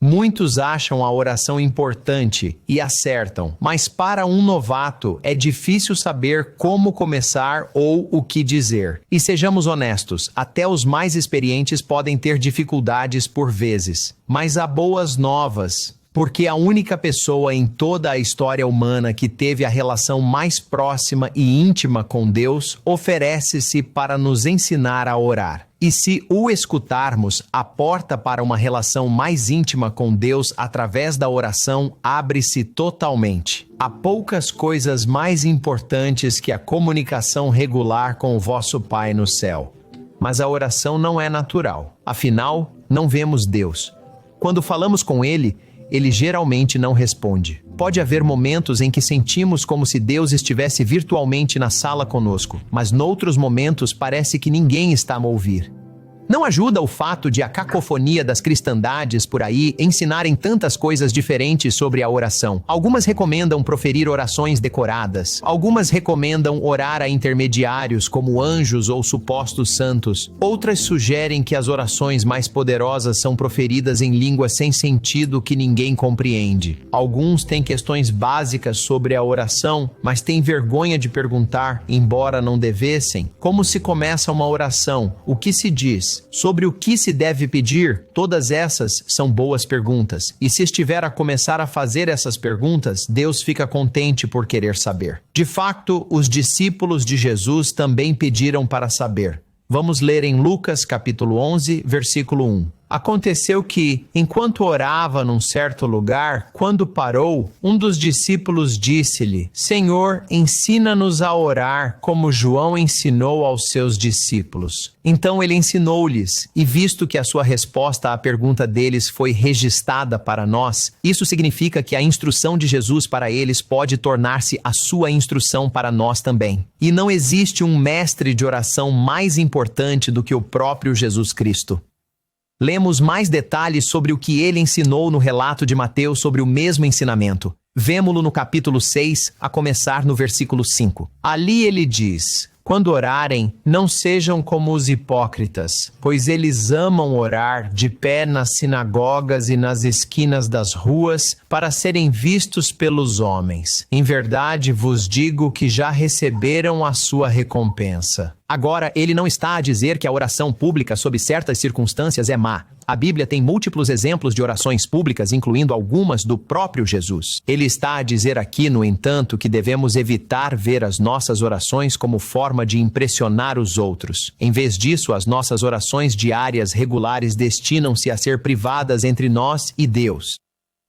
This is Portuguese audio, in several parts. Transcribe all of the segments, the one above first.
Muitos acham a oração importante e acertam, mas para um novato é difícil saber como começar ou o que dizer. E sejamos honestos, até os mais experientes podem ter dificuldades por vezes. Mas há boas novas, porque a única pessoa em toda a história humana que teve a relação mais próxima e íntima com Deus oferece-se para nos ensinar a orar. E se o escutarmos, a porta para uma relação mais íntima com Deus através da oração abre-se totalmente. Há poucas coisas mais importantes que a comunicação regular com o vosso Pai no céu. Mas a oração não é natural. Afinal, não vemos Deus. Quando falamos com Ele geralmente não responde. Pode haver momentos em que sentimos como se Deus estivesse virtualmente na sala conosco, mas noutros momentos parece que ninguém está a ouvir. Não ajuda o fato de a cacofonia das cristandades por aí ensinarem tantas coisas diferentes sobre a oração. Algumas recomendam proferir orações decoradas. Algumas recomendam orar a intermediários como anjos ou supostos santos. Outras sugerem que as orações mais poderosas são proferidas em línguas sem sentido que ninguém compreende. Alguns têm questões básicas sobre a oração, mas têm vergonha de perguntar, embora não devessem. Como se começa uma oração? O que se diz? Sobre o que se deve pedir? Todas essas são boas perguntas. E se estiver a começar a fazer essas perguntas, Deus fica contente por querer saber. De fato, os discípulos de Jesus também pediram para saber. Vamos ler em Lucas capítulo 11, versículo 1. Aconteceu que, enquanto orava num certo lugar, quando parou, um dos discípulos disse-lhe: Senhor, ensina-nos a orar, como João ensinou aos seus discípulos. Então ele ensinou-lhes, e visto que a sua resposta à pergunta deles foi registrada para nós, isso significa que a instrução de Jesus para eles pode tornar-se a sua instrução para nós também. E não existe um mestre de oração mais importante do que o próprio Jesus Cristo. Lemos mais detalhes sobre o que ele ensinou no relato de Mateus sobre o mesmo ensinamento. Vemo-lo no capítulo 6, a começar no versículo 5. Ali ele diz: Quando orarem, não sejam como os hipócritas, pois eles amam orar de pé nas sinagogas e nas esquinas das ruas para serem vistos pelos homens. Em verdade vos digo que já receberam a sua recompensa. Agora, ele não está a dizer que a oração pública sob certas circunstâncias é má. A Bíblia tem múltiplos exemplos de orações públicas, incluindo algumas do próprio Jesus. Ele está a dizer aqui, no entanto, que devemos evitar ver as nossas orações como forma de impressionar os outros. Em vez disso, as nossas orações diárias regulares destinam-se a ser privadas entre nós e Deus.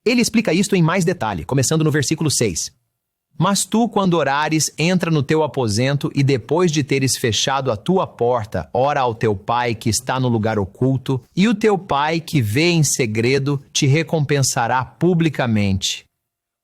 Ele explica isto em mais detalhe, começando no versículo 6. Mas tu, quando orares, entra no teu aposento e depois de teres fechado a tua porta, ora ao teu Pai que está no lugar oculto, e o teu Pai que vê em segredo te recompensará publicamente.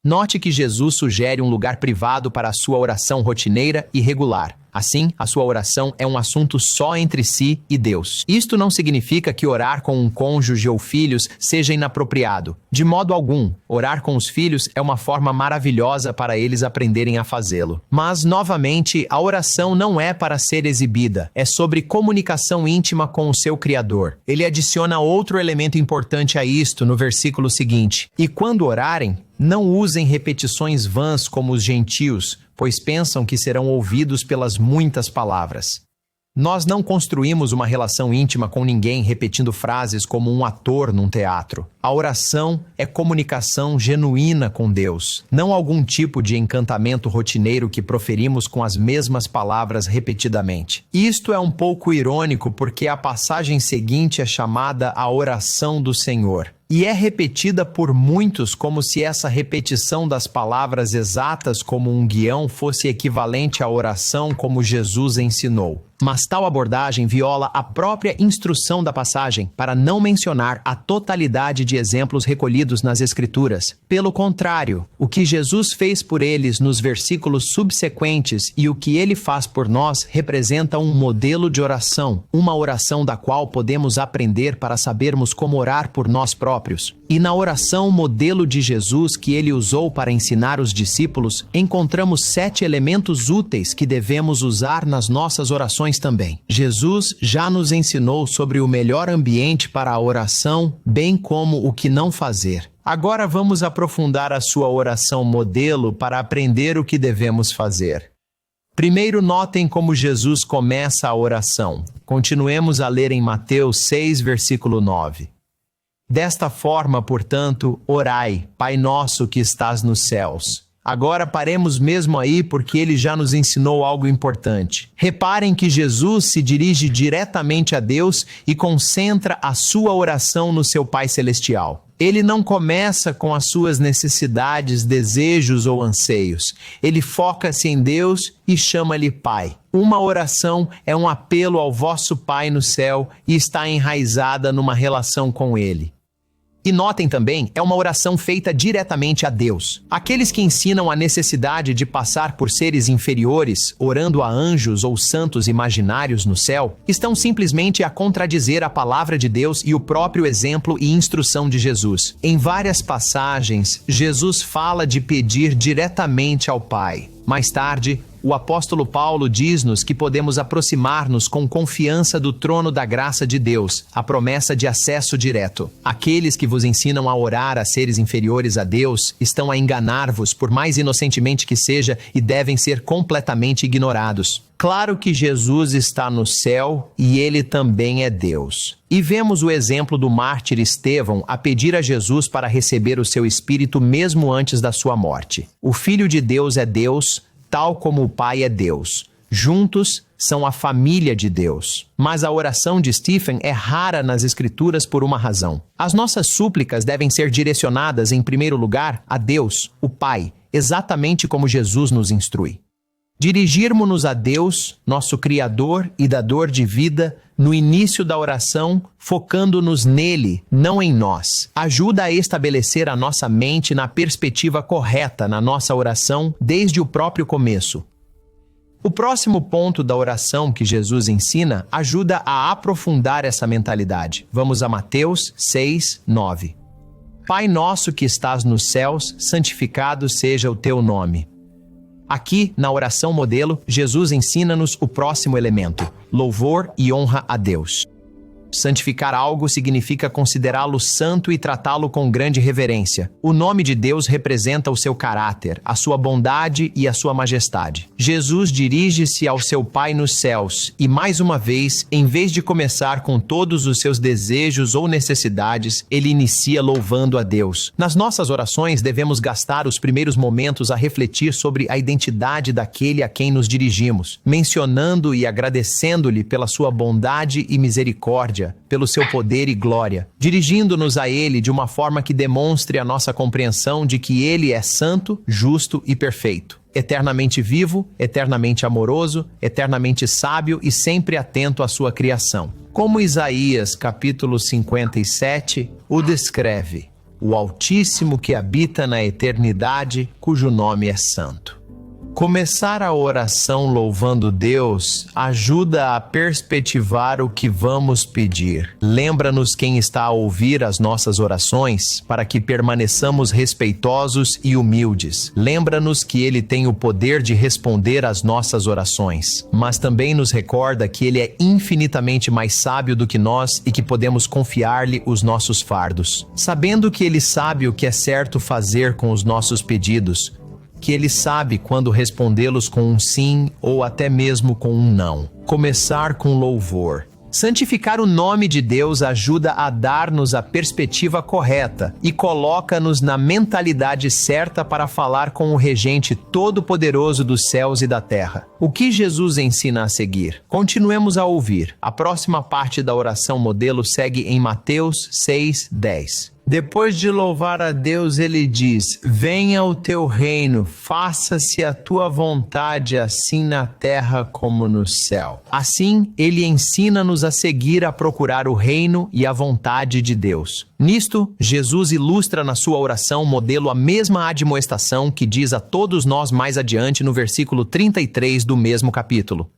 Note que Jesus sugere um lugar privado para a sua oração rotineira e regular. Assim, a sua oração é um assunto só entre si e Deus. Isto não significa que orar com um cônjuge ou filhos seja inapropriado. De modo algum, orar com os filhos é uma forma maravilhosa para eles aprenderem a fazê-lo. Mas, novamente, a oração não é para ser exibida. É sobre comunicação íntima com o seu Criador. Ele adiciona outro elemento importante a isto no versículo seguinte. E quando orarem, não usem repetições vãs como os gentios, pois pensam que serão ouvidos pelas muitas palavras. Nós não construímos uma relação íntima com ninguém repetindo frases como um ator num teatro. A oração é comunicação genuína com Deus, não algum tipo de encantamento rotineiro que proferimos com as mesmas palavras repetidamente. Isto é um pouco irônico porque a passagem seguinte é chamada a oração do Senhor. E é repetida por muitos como se essa repetição das palavras exatas como um guião fosse equivalente à oração como Jesus ensinou. Mas tal abordagem viola a própria instrução da passagem para não mencionar a totalidade de exemplos recolhidos nas Escrituras. Pelo contrário, o que Jesus fez por eles nos versículos subsequentes e o que ele faz por nós representa um modelo de oração, uma oração da qual podemos aprender para sabermos como orar por nós próprios. próprios. E na oração modelo de Jesus que ele usou para ensinar os discípulos, encontramos 7 elementos úteis que devemos usar nas nossas orações também. Jesus já nos ensinou sobre o melhor ambiente para a oração, bem como o que não fazer. Agora vamos aprofundar a sua oração modelo para aprender o que devemos fazer. Primeiro, notem como Jesus começa a oração. Continuemos a ler em Mateus 6, versículo 9. Desta forma, portanto, orai, Pai nosso que estás nos céus. Agora paremos mesmo aí porque ele já nos ensinou algo importante. Reparem que Jesus se dirige diretamente a Deus e concentra a sua oração no seu Pai Celestial. Ele não começa com as suas necessidades, desejos ou anseios. Ele foca-se em Deus e chama-lhe Pai. Uma oração é um apelo ao vosso Pai no céu e está enraizada numa relação com Ele. E notem também, é uma oração feita diretamente a Deus. Aqueles que ensinam a necessidade de passar por seres inferiores, orando a anjos ou santos imaginários no céu, estão simplesmente a contradizer a palavra de Deus e o próprio exemplo e instrução de Jesus. Em várias passagens, Jesus fala de pedir diretamente ao Pai. Mais tarde, o apóstolo Paulo diz-nos que podemos aproximar-nos com confiança do trono da graça de Deus, a promessa de acesso direto. Aqueles que vos ensinam a orar a seres inferiores a Deus estão a enganar-vos, por mais inocentemente que seja, e devem ser completamente ignorados. Claro que Jesus está no céu e ele também é Deus. E vemos o exemplo do mártir Estevão a pedir a Jesus para receber o seu espírito mesmo antes da sua morte. O Filho de Deus é Deus, tal como o Pai é Deus. Juntos são a família de Deus. Mas a oração de Stephen é rara nas Escrituras por uma razão. As nossas súplicas devem ser direcionadas, em primeiro lugar, a Deus, o Pai, exatamente como Jesus nos instrui. Dirigirmos-nos a Deus, nosso Criador e dador de vida, no início da oração, focando-nos nele, não em nós. Ajuda a estabelecer a nossa mente na perspectiva correta na nossa oração desde o próprio começo. O próximo ponto da oração que Jesus ensina ajuda a aprofundar essa mentalidade. Vamos a Mateus 6, 9. Pai nosso que estás nos céus, santificado seja o teu nome. Aqui, na oração modelo, Jesus ensina-nos o próximo elemento: louvor e honra a Deus. Santificar algo significa considerá-lo santo e tratá-lo com grande reverência. O nome de Deus representa o seu caráter, a sua bondade e a sua majestade. Jesus dirige-se ao seu Pai nos céus e, mais uma vez, em vez de começar com todos os seus desejos ou necessidades, ele inicia louvando a Deus. Nas nossas orações, devemos gastar os primeiros momentos a refletir sobre a identidade daquele a quem nos dirigimos, mencionando e agradecendo-lhe pela sua bondade e misericórdia, pelo seu poder e glória, dirigindo-nos a Ele de uma forma que demonstre a nossa compreensão de que Ele é santo, justo e perfeito, eternamente vivo, eternamente amoroso, eternamente sábio e sempre atento à sua criação. Como Isaías, capítulo 57, o descreve: o Altíssimo que habita na eternidade, cujo nome é santo. Começar a oração louvando Deus ajuda a perspectivar o que vamos pedir. Lembra-nos quem está a ouvir as nossas orações para que permaneçamos respeitosos e humildes. Lembra-nos que Ele tem o poder de responder às nossas orações, mas também nos recorda que Ele é infinitamente mais sábio do que nós e que podemos confiar-lhe os nossos fardos. Sabendo que Ele sabe o que é certo fazer com os nossos pedidos, que Ele sabe quando respondê-los com um sim ou até mesmo com um não. Começar com louvor. Santificar o nome de Deus ajuda a dar-nos a perspectiva correta e coloca-nos na mentalidade certa para falar com o Regente Todo-Poderoso dos céus e da terra. O que Jesus ensina a seguir? Continuemos a ouvir. A próxima parte da oração modelo segue em Mateus 6, 10. Depois de louvar a Deus, ele diz: venha o teu reino, faça-se a tua vontade, assim na terra como no céu. Assim, ele ensina-nos a seguir a procurar o reino e a vontade de Deus. Nisto, Jesus ilustra na sua oração modelo a mesma admoestação que diz a todos nós mais adiante no versículo 33 do mesmo capítulo.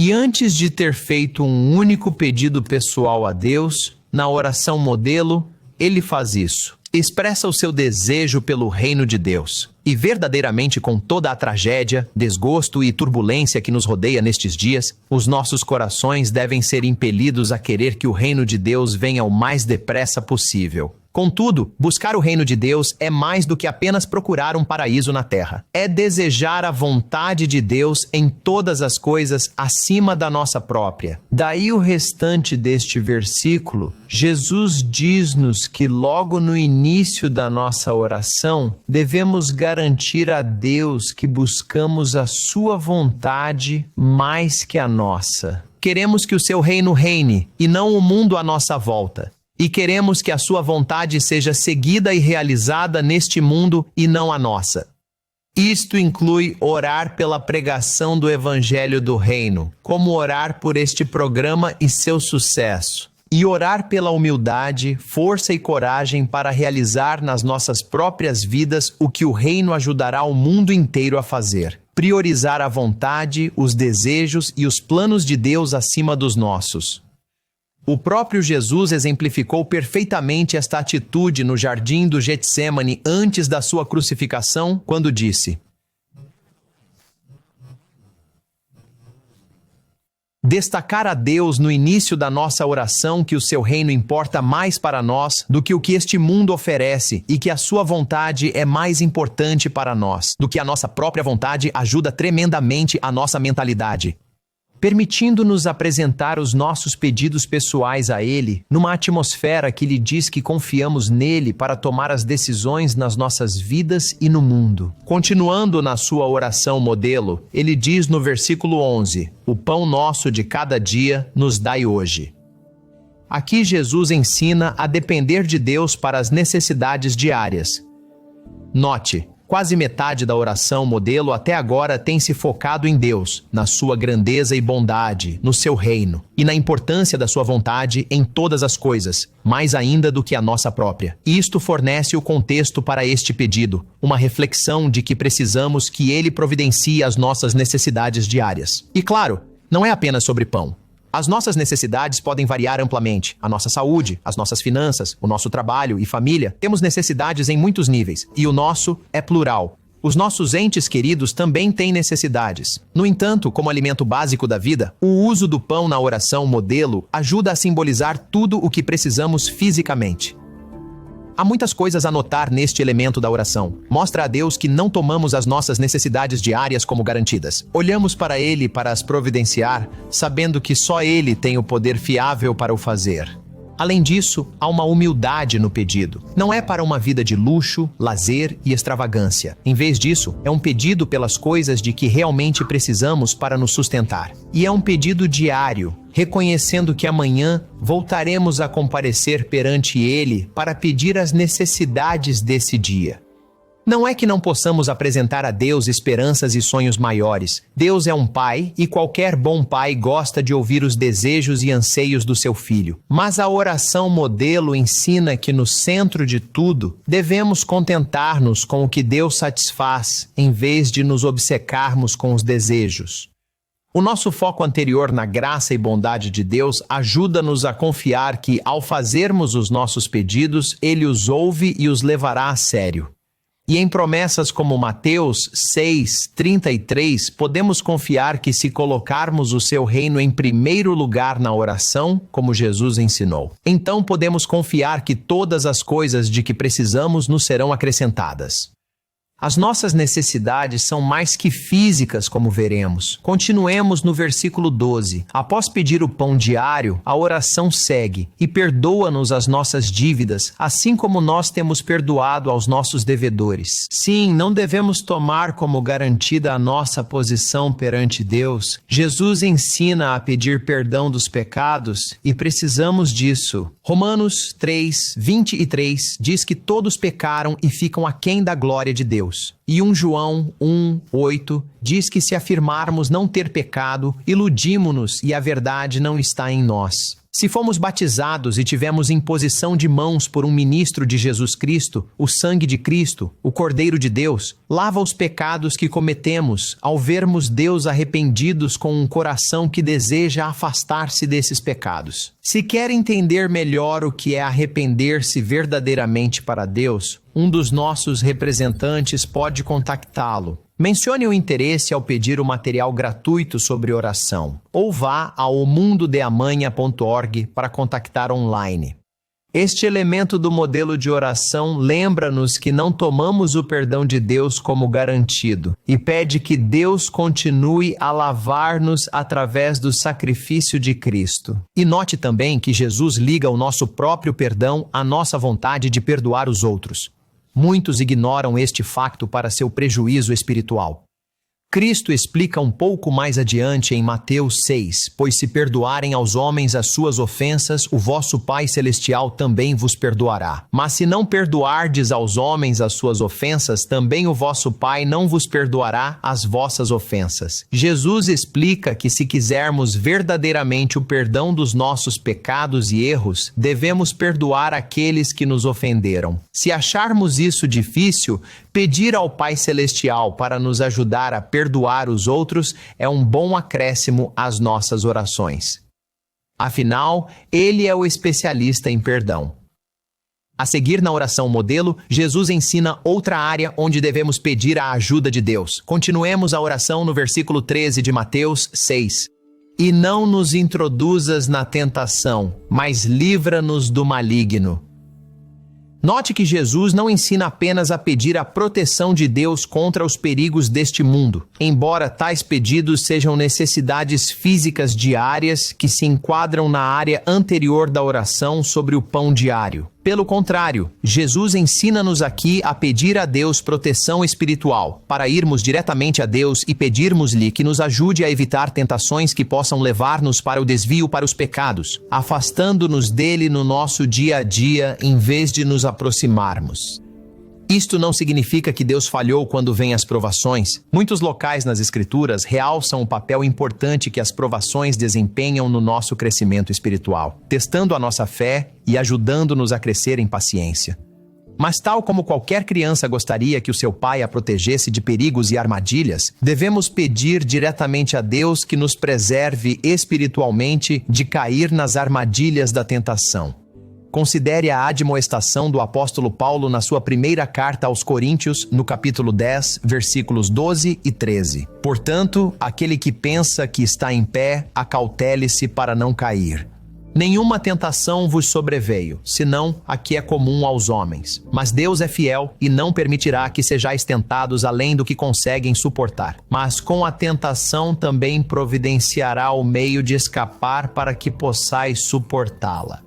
E antes de ter feito um único pedido pessoal a Deus, na oração modelo, ele faz isso. Expressa o seu desejo pelo reino de Deus. E verdadeiramente, com toda a tragédia, desgosto e turbulência que nos rodeia nestes dias, os nossos corações devem ser impelidos a querer que o reino de Deus venha o mais depressa possível. Contudo, buscar o reino de Deus é mais do que apenas procurar um paraíso na terra. É desejar a vontade de Deus em todas as coisas acima da nossa própria. Daí o restante deste versículo, Jesus diz-nos que logo no início da nossa oração, devemos garantir a Deus que buscamos a sua vontade mais que a nossa. Queremos que o seu reino reine e não o mundo à nossa volta. E queremos que a sua vontade seja seguida e realizada neste mundo e não a nossa. Isto inclui orar pela pregação do Evangelho do Reino, como orar por este programa e seu sucesso, e orar pela humildade, força e coragem para realizar nas nossas próprias vidas o que o Reino ajudará o mundo inteiro a fazer. Priorizar a vontade, os desejos e os planos de Deus acima dos nossos. O próprio Jesus exemplificou perfeitamente esta atitude no jardim do Getsêmani antes da sua crucificação, quando disse: destacar a Deus no início da nossa oração que o seu reino importa mais para nós do que o que este mundo oferece e que a sua vontade é mais importante para nós do que a nossa própria vontade ajuda tremendamente a nossa mentalidade. Permitindo-nos apresentar os nossos pedidos pessoais a Ele, numa atmosfera que lhe diz que confiamos nele para tomar as decisões nas nossas vidas e no mundo. Continuando na sua oração modelo, ele diz no versículo 11, o pão nosso de cada dia nos dai hoje. Aqui Jesus ensina a depender de Deus para as necessidades diárias. Note, quase metade da oração modelo até agora tem se focado em Deus, na sua grandeza e bondade, no seu reino, e na importância da sua vontade em todas as coisas, mais ainda do que a nossa própria. Isto fornece o contexto para este pedido, uma reflexão de que precisamos que Ele providencie as nossas necessidades diárias. E claro, não é apenas sobre pão. As nossas necessidades podem variar amplamente. A nossa saúde, as nossas finanças, o nosso trabalho e família. Temos necessidades em muitos níveis, e o nosso é plural. Os nossos entes queridos também têm necessidades. No entanto, como alimento básico da vida, o uso do pão na oração modelo ajuda a simbolizar tudo o que precisamos fisicamente. Há muitas coisas a notar neste elemento da oração. Mostra a Deus que não tomamos as nossas necessidades diárias como garantidas. Olhamos para Ele para as providenciar, sabendo que só Ele tem o poder fiável para o fazer. Além disso, há uma humildade no pedido. Não é para uma vida de luxo, lazer e extravagância. Em vez disso, é um pedido pelas coisas de que realmente precisamos para nos sustentar. E é um pedido diário, reconhecendo que amanhã voltaremos a comparecer perante Ele para pedir as necessidades desse dia. Não é que não possamos apresentar a Deus esperanças e sonhos maiores. Deus é um pai e qualquer bom pai gosta de ouvir os desejos e anseios do seu filho. Mas a oração modelo ensina que no centro de tudo, devemos contentar-nos com o que Deus satisfaz, em vez de nos obcecarmos com os desejos. O nosso foco anterior na graça e bondade de Deus ajuda-nos a confiar que, ao fazermos os nossos pedidos, Ele os ouve e os levará a sério. E em promessas como Mateus 6:33, podemos confiar que se colocarmos o seu reino em primeiro lugar na oração, como Jesus ensinou, então podemos confiar que todas as coisas de que precisamos nos serão acrescentadas. As nossas necessidades são mais que físicas, como veremos. Continuemos no versículo 12. Após pedir o pão diário, a oração segue: e perdoa-nos as nossas dívidas, assim como nós temos perdoado aos nossos devedores. Sim, não devemos tomar como garantida a nossa posição perante Deus. Jesus ensina a pedir perdão dos pecados e precisamos disso. Romanos 3:23 diz que todos pecaram e ficam aquém da glória de Deus. E 1 João 1:8 diz que se afirmarmos não ter pecado, iludimo-nos e a verdade não está em nós. Se fomos batizados e tivemos imposição de mãos por um ministro de Jesus Cristo, o sangue de Cristo, o Cordeiro de Deus, lava os pecados que cometemos ao vermos Deus arrependidos com um coração que deseja afastar-se desses pecados. Se quer entender melhor o que é arrepender-se verdadeiramente para Deus, um dos nossos representantes pode contactá-lo. Mencione o interesse ao pedir o material gratuito sobre oração, ou vá ao mundodeamanha.org para contactar online. Este elemento do modelo de oração lembra-nos que não tomamos o perdão de Deus como garantido e pede que Deus continue a lavar-nos através do sacrifício de Cristo. E note também que Jesus liga o nosso próprio perdão à nossa vontade de perdoar os outros. Muitos ignoram este facto para seu prejuízo espiritual. Cristo explica um pouco mais adiante em Mateus 6, pois se perdoarem aos homens as suas ofensas, o vosso Pai Celestial também vos perdoará. Mas se não perdoardes aos homens as suas ofensas, também o vosso Pai não vos perdoará as vossas ofensas. Jesus explica que se quisermos verdadeiramente o perdão dos nossos pecados e erros, devemos perdoar aqueles que nos ofenderam. Se acharmos isso difícil, pedir ao Pai Celestial para nos ajudar a perdoar os outros é um bom acréscimo às nossas orações. Afinal, Ele é o especialista em perdão. A seguir na oração modelo, Jesus ensina outra área onde devemos pedir a ajuda de Deus. Continuemos a oração no versículo 13 de Mateus 6. E não nos introduzas na tentação, mas livra-nos do maligno. Note que Jesus não ensina apenas a pedir a proteção de Deus contra os perigos deste mundo, embora tais pedidos sejam necessidades físicas diárias que se enquadram na área anterior da oração sobre o pão diário. Pelo contrário, Jesus ensina-nos aqui a pedir a Deus proteção espiritual, para irmos diretamente a Deus e pedirmos-lhe que nos ajude a evitar tentações que possam levar-nos para o desvio para os pecados, afastando-nos dele no nosso dia a dia em vez de nos aproximarmos. Isto não significa que Deus falhou quando vêm as provações. Muitos locais nas Escrituras realçam o papel importante que as provações desempenham no nosso crescimento espiritual, testando a nossa fé e ajudando-nos a crescer em paciência. Mas tal como qualquer criança gostaria que o seu pai a protegesse de perigos e armadilhas, devemos pedir diretamente a Deus que nos preserve espiritualmente de cair nas armadilhas da tentação. Considere a admoestação do apóstolo Paulo na sua primeira carta aos Coríntios, no capítulo 10, versículos 12 e 13. Portanto, aquele que pensa que está em pé, acautele-se para não cair. Nenhuma tentação vos sobreveio, senão a que é comum aos homens. Mas Deus é fiel e não permitirá que sejais tentados além do que conseguem suportar. Mas com a tentação também providenciará o meio de escapar para que possais suportá-la.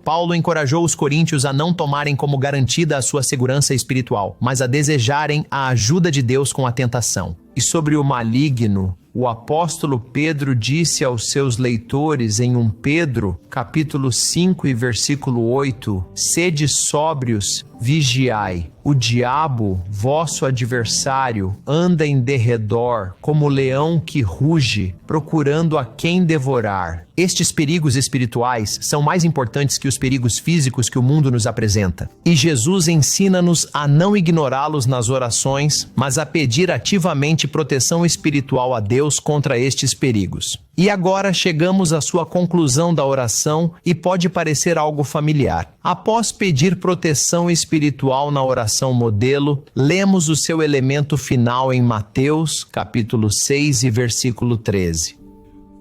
Paulo encorajou os coríntios a não tomarem como garantida a sua segurança espiritual, mas a desejarem a ajuda de Deus com a tentação. E sobre o maligno, o apóstolo Pedro disse aos seus leitores em 1 Pedro, capítulo 5 e versículo 8, sede sóbrios, vigiai. O diabo, vosso adversário, anda em derredor, como leão que ruge, procurando a quem devorar. Estes perigos espirituais são mais importantes que os perigos físicos que o mundo nos apresenta. E Jesus ensina-nos a não ignorá-los nas orações, mas a pedir ativamente proteção espiritual a Deus contra estes perigos. E agora chegamos à sua conclusão da oração e pode parecer algo familiar. Após pedir proteção espiritual na oração modelo, lemos o seu elemento final em Mateus, capítulo 6 e versículo 13.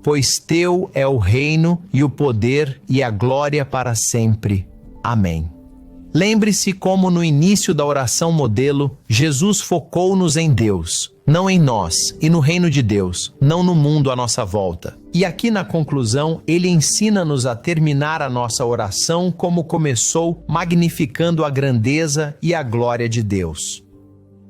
Pois teu é o reino e o poder e a glória para sempre. Amém. Lembre-se como no início da oração modelo, Jesus focou-nos em Deus, não em nós, e no reino de Deus, não no mundo à nossa volta. E aqui na conclusão, ele ensina-nos a terminar a nossa oração como começou, magnificando a grandeza e a glória de Deus.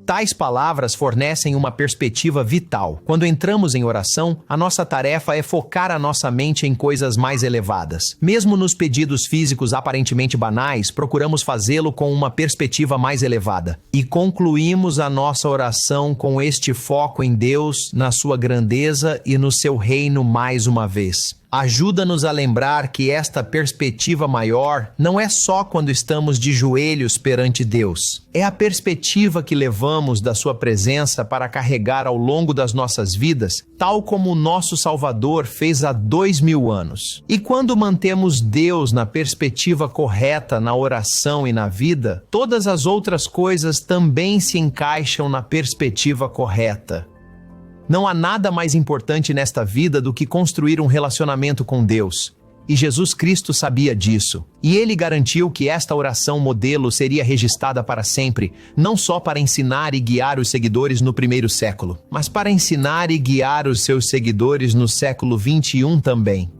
Tais palavras fornecem uma perspectiva vital. Quando entramos em oração, a nossa tarefa é focar a nossa mente em coisas mais elevadas. Mesmo nos pedidos físicos aparentemente banais, procuramos fazê-lo com uma perspectiva mais elevada. E concluímos a nossa oração com este foco em Deus, na sua grandeza e no seu reino mais uma vez. Ajuda-nos a lembrar que esta perspectiva maior não é só quando estamos de joelhos perante Deus. É a perspectiva que levamos da sua presença para carregar ao longo das nossas vidas, tal como o nosso Salvador fez há 2000 anos. E quando mantemos Deus na perspectiva correta na oração e na vida, todas as outras coisas também se encaixam na perspectiva correta. Não há nada mais importante nesta vida do que construir um relacionamento com Deus. E Jesus Cristo sabia disso. E ele garantiu que esta oração modelo seria registrada para sempre, não só para ensinar e guiar os seguidores no primeiro século, mas para ensinar e guiar os seus seguidores no século 21 também.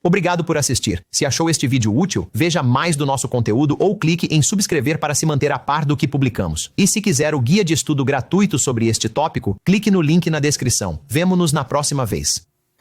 Obrigado por assistir. Se achou este vídeo útil, veja mais do nosso conteúdo ou clique em subscrever para se manter a par do que publicamos. E se quiser o guia de estudo gratuito sobre este tópico, clique no link na descrição. Vemo-nos na próxima vez.